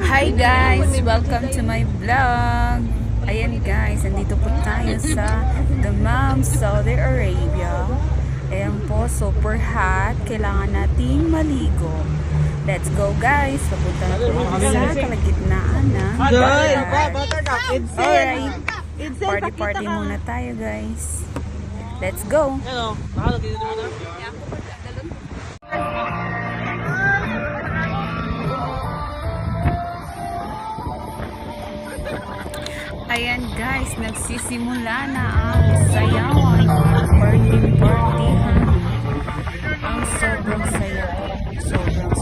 Hi guys! Welcome to my vlog! Ayan guys, nandito po tayo sa Dammam, Saudi Arabia. Ayan po, super hot. Kailangan nating maligo. Let's go guys! Papunta na po sa kalagitnaan ng Alright, party muna tayo guys. Let's go! Ayan guys, nagsisimula na ang sayawan. Party. Ang sobrang saya po. Sobrang